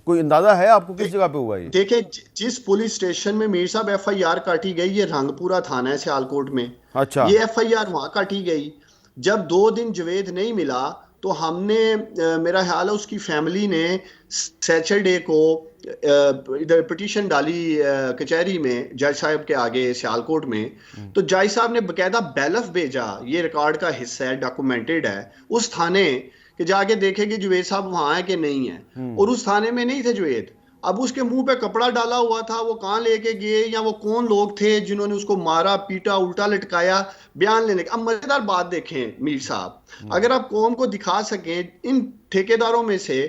کوئی اندازہ ہے آپ کو کس جگہ پہ ہوا ہے؟ دیکھیں جس پولیس اسٹیشن میں میر صاحب ایف آئی آر کاٹی گئی, یہ رنگ پورا تھانہ ہے سیالکوٹ میں. اچھا, یہ ایف آئی آر وہاں کاٹی گئی. جب 2 دن جوید نہیں ملا تو ہم نے, میرا خیال ہے اس کی فیملی نے سیچرڈے کو ادھر پٹیشن ڈالی کچہری میں جج صاحب کے آگے سیالکوٹ میں. تو جج صاحب نے باقاعدہ بیلف بھیجا, یہ ریکارڈ کا حصہ ہے, ڈاکومنٹڈ ہے, اس تھانے کہ جا کے دیکھے کہ جوید صاحب وہاں ہے کہ نہیں ہے. اور اس تھانے میں نہیں تھے جوید. اب اس کے منہ پہ کپڑا ڈالا ہوا تھا, وہ کہاں لے کے گئے یا وہ کون لوگ تھے جنہوں نے اس کو مارا پیٹا الٹا لٹکایا بیان لینے کا. اب مزیدار بات دیکھیں میر صاحب, اگر آپ قوم کو دکھا سکیں, ان ٹھیکیداروں میں سے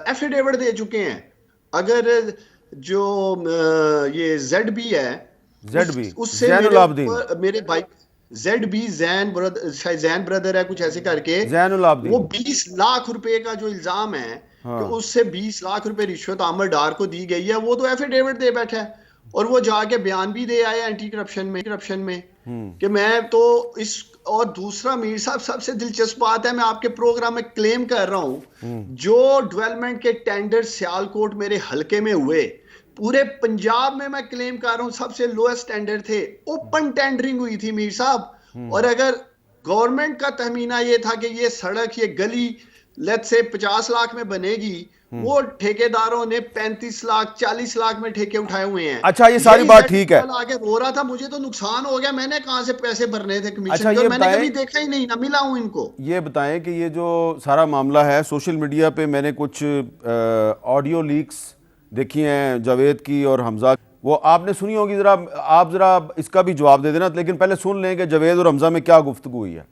ایفیڈیوٹ دے چکے ہیں. اگر جو یہ زیڈ بی ہے, اس سے میرے بھائی زیڈ بی زین بردر ہے کچھ ایسے کر کے, وہ 20 لاکھ روپے کا جو الزام ہے کہ اس سے 20 لاکھ روپے رشوت عامر ڈار کو دی گئی ہے, وہ تو ایفیڈیوٹ دے بیٹھا ہے. اور وہ جا کے بیان بھی دے آیا اینٹی کرپشن میں کہ میں تو اس. اور دوسرا میر صاحب سب سے دلچسپ بات ہے, میں آپ کے پروگرام میں کلیم کر رہا ہوں, جو ڈیولپمنٹ کے ٹینڈر سیالکوٹ میرے حلقے میں ہوئے, پورے پنجاب میں کلیم کر رہا ہوں سب سے لوئسٹ ٹینڈر تھے. اوپن ٹینڈرنگ ہوئی تھی میر صاحب. اور اگر گورنمنٹ کا تخمینہ یہ تھا کہ یہ سڑک, یہ گلی لیٹ سے 50 لاکھ میں بنے گی, وہ ٹھیکیداروں نے 35 لاکھ 40 لاکھ میں ٹھیکے اٹھائے ہوئے ہیں. اچھا, یہ ساری بات ٹھیک ہے. آگے رو رہا تھا مجھے تو نقصان ہو گیا, میں نے کہاں سے پیسے بھرنے تھے کمیشن کے, میں نے کبھی دیکھا ہی نہیں, نہ ملا ہوں ان کو. یہ بتائیں کہ یہ جو سارا معاملہ ہے سوشل میڈیا پہ میں نے کچھ آڈیو لیکس دیکھی ہیں جاوید کی اور حمزہ، وہ آپ نے سنی ہوگی، آپ ذرا اس کا بھی جواب دے دینا، لیکن پہلے سن لیں کہ جاوید اور حمزہ میں کیا گفتگو ہوئی ہے۔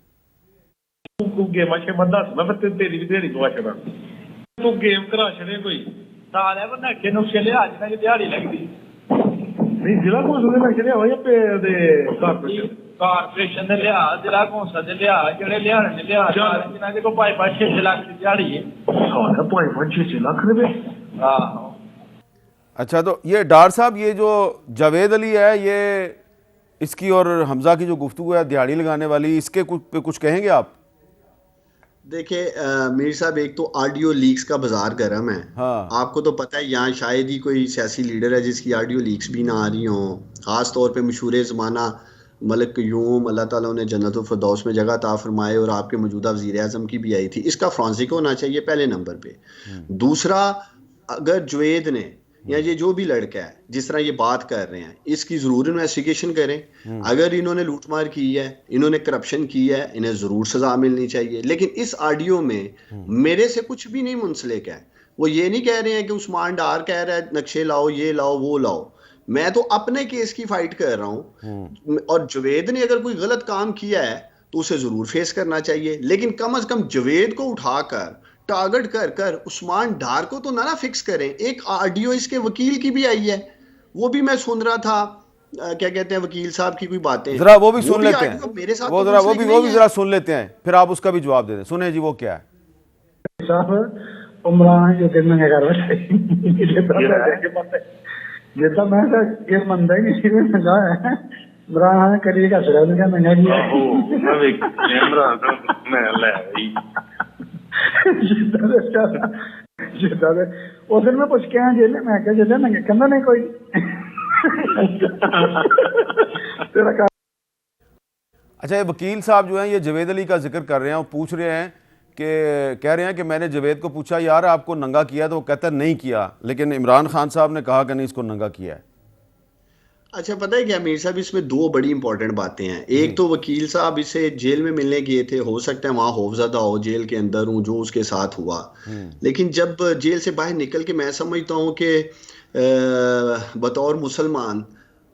گیم بندہ میں تیری بھی دیڑی پوا چڑا تو گیم کرا چڑے کوئی سارے بندہ کے نقشے لے آج میں دیہڑی لگتی نہیں ضلع کونسل میں چڑیا ہوا یا کارپوریشن نے لیا ضلع کونسل نے لیا جڑے لیا نے لیا جنہاں دے کو 5-6 لاکھ دی دیہڑی ہے سارا 5-6 لاکھ روپے۔ ہاں اچھا، تو یہ ڈار صاحب، یہ جو جاوید علی ہے، یہ اس کی اور حمزہ کی جو گفتگو ہے دیہڑی لگانے والی، اس کے پہ کچھ کہیں گے آپ؟ دیکھیں میر صاحب، ایک تو آڈیو لیکس کا بازار گرم ہے۔ ہاں، آپ کو تو پتہ ہے یہاں شاید ہی کوئی سیاسی لیڈر ہے جس کی آڈیو لیکس بھی نہ آ رہی ہوں، خاص طور پہ مشہور زمانہ ملک قیوم، اللہ تعالیٰ نے جنت الفردوس میں جگہ عطا فرمائے، اور آپ کے موجودہ وزیر اعظم کی بھی آئی تھی۔ اس کا فرانسک ہونا چاہیے پہلے نمبر پہ۔ دوسرا، اگر جوید نے یا یہ جو بھی لڑکا ہے جس طرح یہ بات کر رہے ہیں، اس کی ضرور انویسٹیگیشن کریں۔ اگر انہوں نے لوٹ مار کی ہے، انہوں نے کرپشن کی ہے، انہیں ضرور سزا ملنی چاہیے۔ لیکن اس آڈیو میں میرے سے کچھ بھی نہیں منسلک ہے۔ وہ یہ نہیں کہہ رہے ہیں کہ عثمان ڈار کہہ رہا ہے نقشے لاؤ، یہ لاؤ، وہ لاؤ۔ میں تو اپنے کیس کی فائٹ کر رہا ہوں، اور جوید نے اگر کوئی غلط کام کیا ہے تو اسے ضرور فیس کرنا چاہیے، لیکن کم از کم جوید کو اٹھا کر ٹارگٹ کر کر عثمان ڈار کو تو نہ فکس کریں۔ ایک آڈیو اس کے وکیل کی بھی آئی ہے، وہ بھی میں سن رہا تھا، کیا کہتے ہیں وکیل صاحب کی کوئی باتیں، ذرا وہ بھی سن لیتے ہیں، میرے ساتھ وہ بھی ذرا سن لیتے ہیں، پھر آپ اس کا بھی جواب دے دیں۔ سنیں جی وہ کیا ہے۔ صاحب عمران جو دن میں کر رہا جیسا میں یہ مندا ہی نہیں میں منگا ہے عمران کریے کا سر میں منگا اس دن میں پوچھ کے آیا جیلے میں کہ جیلے میں کہنا نہیں کوئی تیرا کام۔ اچھا، یہ وکیل صاحب جو ہیں یہ جاوید علی کا ذکر کر رہے ہیں، وہ پوچھ رہے ہیں کہ کہہ رہے ہیں کہ میں نے جاوید کو پوچھا یار آپ کو ننگا کیا، تو وہ کہتا ہے نہیں کیا، لیکن عمران خان صاحب نے کہا کہ نہیں اس کو ننگا کیا ہے۔ اچھا، پتہ ہے کیا میر صاحب، اس میں دو بڑی امپورٹنٹ باتیں ہیں۔ ایک تو وکیل صاحب اسے جیل میں ملنے گئے تھے، ہو سکتا ہے وہاں خوفزدہ ہو، جیل کے اندر ہوں، جو اس کے ساتھ ہوا، لیکن جب جیل سے باہر نکل کے میں سمجھتا ہوں کہ بطور مسلمان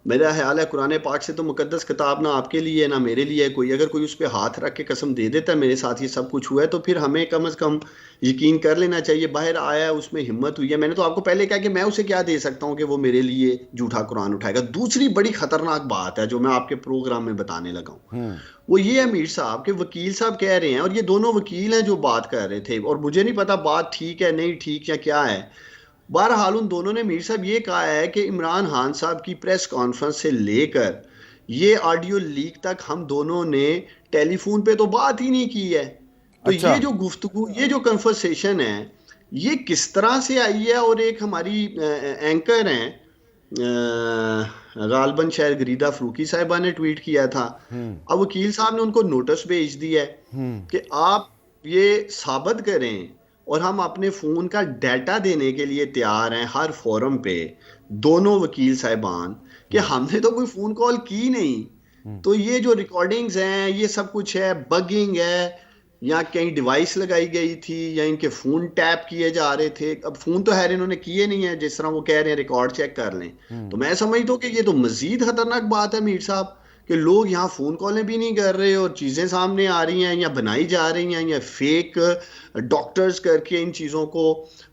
میرا خیال ہے قرآن پاک سے تو مقدس کتاب نہ آپ کے لیے نہ میرے لیے کوئی، اگر کوئی اس پہ ہاتھ رکھ کے قسم دے دیتا ہے میرے ساتھ یہ سب کچھ ہوا ہے، تو پھر ہمیں کم از کم یقین کر لینا چاہیے۔ باہر آیا، اس میں ہمت ہوئی ہے۔ میں نے تو آپ کو پہلے کہا کہ میں اسے کیا دے سکتا ہوں کہ وہ میرے لیے جھوٹا قرآن اٹھائے گا۔ دوسری بڑی خطرناک بات ہے جو میں آپ کے پروگرام میں بتانے لگا ہوں، وہ یہ ہے میر صاحب کہ وکیل صاحب کہہ رہے ہیں، اور یہ دونوں وکیل ہیں جو بات کر رہے تھے، اور مجھے نہیں پتا بات ٹھیک ہے نہیں ٹھیک یا کیا ہے، بہرحال ان دونوں نے میر صاحب یہ کہا ہے کہ عمران خان صاحب کی پریس کانفرنس سے لے کر یہ آڈیو لیک تک ہم دونوں نے ٹیلی فون پہ تو بات ہی نہیں کی ہے۔ تو یہ جو گفتگو، یہ جو کنورسیشن ہے، یہ کس طرح سے آئی ہے؟ اور ایک ہماری اینکر ہیں غالباً شاید گریدہ فروکی صاحبہ نے ٹویٹ کیا تھا، اب وکیل صاحب نے ان کو نوٹس بھیج دیا ہے کہ آپ یہ ثابت کریں، اور ہم اپنے فون کا ڈیٹا دینے کے لیے تیار ہیں ہر فورم پہ، دونوں وکیل صاحبان، کہ ہم نے تو کوئی فون کال کی نہیں، تو یہ جو ریکارڈنگز ہیں یہ سب کچھ ہے، بگنگ ہے، یا کہیں ڈیوائس لگائی گئی تھی، یا ان کے فون ٹیپ کیے جا رہے تھے۔ اب فون تو خیر انہوں نے کیے نہیں ہیں، جس طرح وہ کہہ رہے ہیں ریکارڈ چیک کر لیں، تو میں سمجھتا ہوں کہ یہ تو مزید خطرناک بات ہے میر صاحب، کہ لوگ یہاں فون کالیں بھی نہیں کر رہے اور چیزیں سامنے آ رہی ہیں یا بنائی جا رہی ہیں، یا فیک ڈاکٹرز کر کے ان چیزوں کو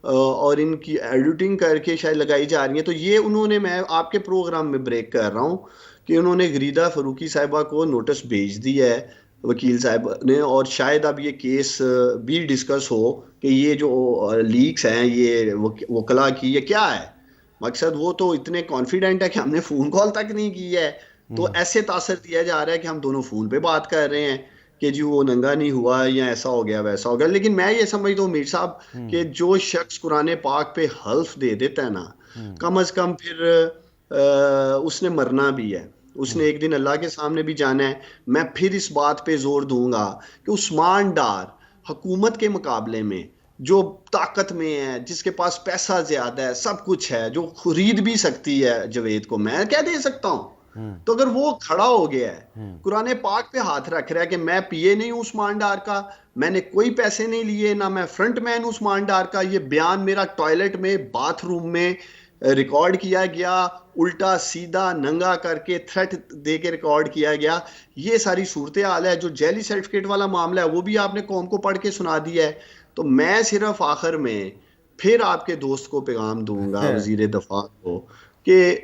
اور ان کی ایڈیٹنگ کر کے شاید لگائی جا رہی ہیں۔ تو یہ انہوں نے، میں آپ کے پروگرام میں بریک کر رہا ہوں کہ انہوں نے گریدہ فروکی صاحبہ کو نوٹس بھیج دی ہے وکیل صاحب نے، اور شاید اب یہ کیس بھی ڈسکس ہو کہ یہ جو لیکس ہیں یہ وکلا کی، یہ کیا ہے مقصد۔ وہ تو اتنے کانفیڈنٹ ہے کہ ہم نے فون کال تک نہیں کی ہے، تو ایسے تاثر دیا جا رہا ہے کہ ہم دونوں فون پہ بات کر رہے ہیں کہ جی وہ ننگا نہیں ہوا یا ایسا ہو گیا ویسا ہو گیا۔ لیکن میں یہ سمجھتا ہوں میر صاحب کہ جو شخص قرآن پاک پہ حلف دے دیتا ہے نا، کم از کم پھر اس نے مرنا بھی ہے، اس نے ایک دن اللہ کے سامنے بھی جانا ہے۔ میں پھر اس بات پہ زور دوں گا کہ عثمان ڈار حکومت کے مقابلے میں جو طاقت میں ہے، جس کے پاس پیسہ زیادہ ہے، سب کچھ ہے، جو خرید بھی سکتی ہے جاوید کو، میں کیا دے سکتا ہوں؟ تو اگر وہ کھڑا ہو گیا ہے، قرآن پاک پہ ہاتھ رکھ رہا ہے کہ میں پی اے نہیں ہوں عثمان ڈار کا، میں نے کوئی پیسے نہیں لیے، نہ میں فرنٹ مین عثمان ڈار کا، یہ بیان میرا ٹوائلٹ میں، باتھ روم میں، ریکارڈ کیا گیا, الٹا سیدھا ننگا کر کے تھریٹ دے کے ریکارڈ کیا گیا. یہ ساری صورتحال ہے. جو جیلی سرٹیفکیٹ والا معاملہ ہے وہ بھی آپ نے قوم کو پڑھ کے سنا دیا ہے. تو میں صرف آخر میں پھر آپ کے دوست کو پیغام دوں گا, وزیر دفاع کو, کہ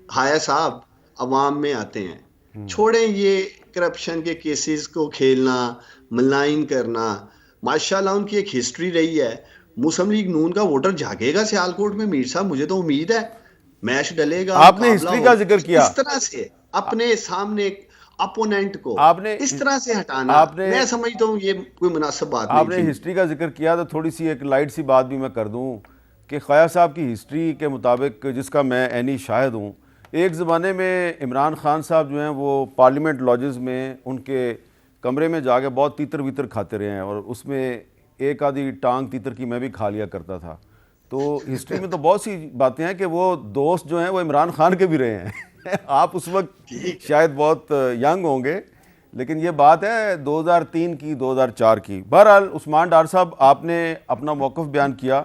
ہایا صاحب عوام میں آتے ہیں, چھوڑیں یہ کرپشن کے کیسز کو کھیلنا, ملائن کرنا. ماشاءاللہ ان کی ایک ہسٹری رہی ہے. مسلم لیگ نون کا ووٹر جاگے گا سیالکوٹ میں میر صاحب, مجھے تو امید ہے میچ ڈلے گا. آپ نے ہسٹری کا ذکر کیا, اس طرح سے اپنے سامنے اپوننٹ کو آپ نے اس طرح سے ہٹانا, میں سمجھتا ہوں یہ کوئی مناسب بات نہیں. آپ نے ہسٹری کا ذکر کیا تو تھوڑی سی ایک لائٹ سی بات بھی میں کر دوں کہ خواجہ صاحب کی ہسٹری کے مطابق, جس کا میں عینی شاہد ہوں, ایک زمانے میں عمران خان صاحب جو ہیں وہ پارلیمنٹ لاجز میں ان کے کمرے میں جا کے بہت تیتر ویتر کھاتے رہے ہیں, اور اس میں ایک آدھی ٹانگ تیتر کی میں بھی کھا لیا کرتا تھا. تو ہسٹری میں تو بہت سی باتیں ہیں کہ وہ دوست جو ہیں وہ عمران خان کے بھی رہے ہیں. آپ اس وقت شاید بہت ینگ ہوں گے, لیکن یہ بات ہے 2003 کی, 2004 کی. بہرحال عثمان ڈار صاحب, آپ نے اپنا موقف بیان کیا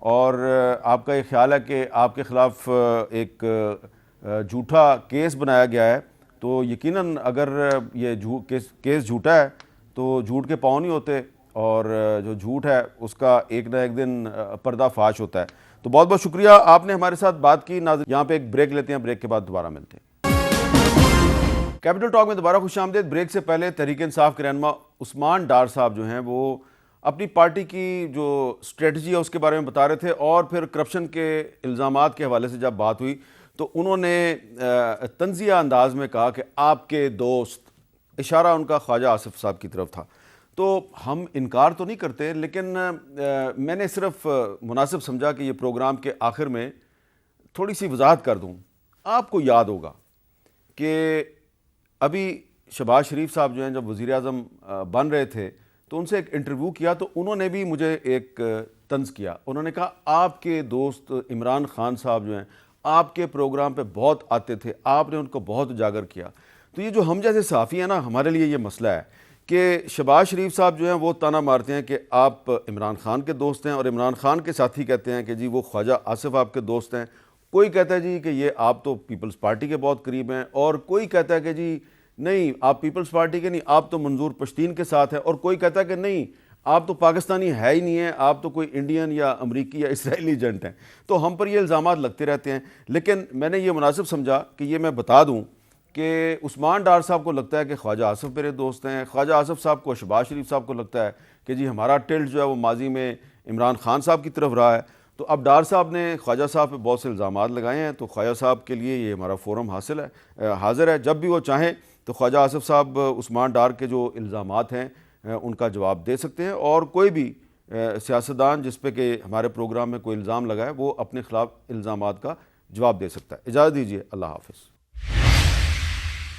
اور آپ کا یہ خیال ہے کہ آپ کے خلاف ایک جھوٹا کیس بنایا گیا ہے. تو یقیناً اگر یہ کیس جھوٹا ہے تو جھوٹ کے پاؤں نہیں ہوتے, اور جو جھوٹ ہے اس کا ایک نہ ایک دن پردہ فاش ہوتا ہے. تو بہت بہت شکریہ آپ نے ہمارے ساتھ بات کی. ناظرین, یہاں پہ ایک بریک لیتے ہیں, بریک کے بعد دوبارہ ملتے ہیں. کیپٹل ٹاک میں دوبارہ خوش آمدید. بریک سے پہلے تحریک انصاف کے رہنما عثمان ڈار صاحب جو ہیں وہ اپنی پارٹی کی جو اسٹریٹجی ہے اس کے بارے میں بتا رہے تھے, اور پھر کرپشن کے الزامات کے حوالے سے جب بات ہوئی تو انہوں نے طنزیہ انداز میں کہا کہ آپ کے دوست, اشارہ ان کا خواجہ آصف صاحب کی طرف تھا. تو ہم انکار تو نہیں کرتے, لیکن میں نے صرف مناسب سمجھا کہ یہ پروگرام کے آخر میں تھوڑی سی وضاحت کر دوں. آپ کو یاد ہوگا کہ ابھی شہباز شریف صاحب جو ہیں جب وزیر اعظم بن رہے تھے تو ان سے ایک انٹرویو کیا, تو انہوں نے بھی مجھے ایک طنز کیا. انہوں نے کہا آپ کے دوست عمران خان صاحب جو ہیں آپ کے پروگرام پہ بہت آتے تھے, آپ نے ان کو بہت اجاگر کیا. تو یہ جو ہم جیسے صحافی ہیں نا, ہمارے لیے یہ مسئلہ ہے کہ شہباز شریف صاحب جو ہیں وہ تانا مارتے ہیں کہ آپ عمران خان کے دوست ہیں, اور عمران خان کے ساتھی کہتے ہیں کہ جی وہ خواجہ آصف آپ کے دوست ہیں. کوئی کہتا ہے جی کہ یہ آپ تو پیپلز پارٹی کے بہت قریب ہیں, اور کوئی کہتا ہے کہ جی نہیں آپ پیپلز پارٹی کے نہیں, آپ تو منظور پشتین کے ساتھ ہیں, اور کوئی کہتا ہے کہ نہیں آپ تو پاکستانی ہے ہی نہیں ہیں, آپ تو کوئی انڈین یا امریکی یا اسرائیلی ایجنٹ ہیں. تو ہم پر یہ الزامات لگتے رہتے ہیں. لیکن میں نے یہ مناسب سمجھا کہ یہ میں بتا دوں کہ عثمان ڈار صاحب کو لگتا ہے کہ خواجہ آصف میرے دوست ہیں, خواجہ آصف صاحب کو شہباز شریف صاحب کو لگتا ہے کہ جی ہمارا ٹلٹ جو ہے وہ ماضی میں عمران خان صاحب کی طرف رہا ہے. تو اب ڈار صاحب نے خواجہ صاحب پہ بہت سے الزامات لگائے ہیں, تو خواجہ صاحب کے لیے یہ ہمارا فورم حاضر ہے, جب بھی وہ چاہیں تو خواجہ آصف صاحب عثمان ڈار کے جو الزامات ہیں ان کا جواب دے سکتے ہیں, اور کوئی بھی سیاستدان جس پہ کہ ہمارے پروگرام میں کوئی الزام لگائے وہ اپنے خلاف الزامات کا جواب دے سکتا ہے. اجازت دیجیے, اللہ حافظ.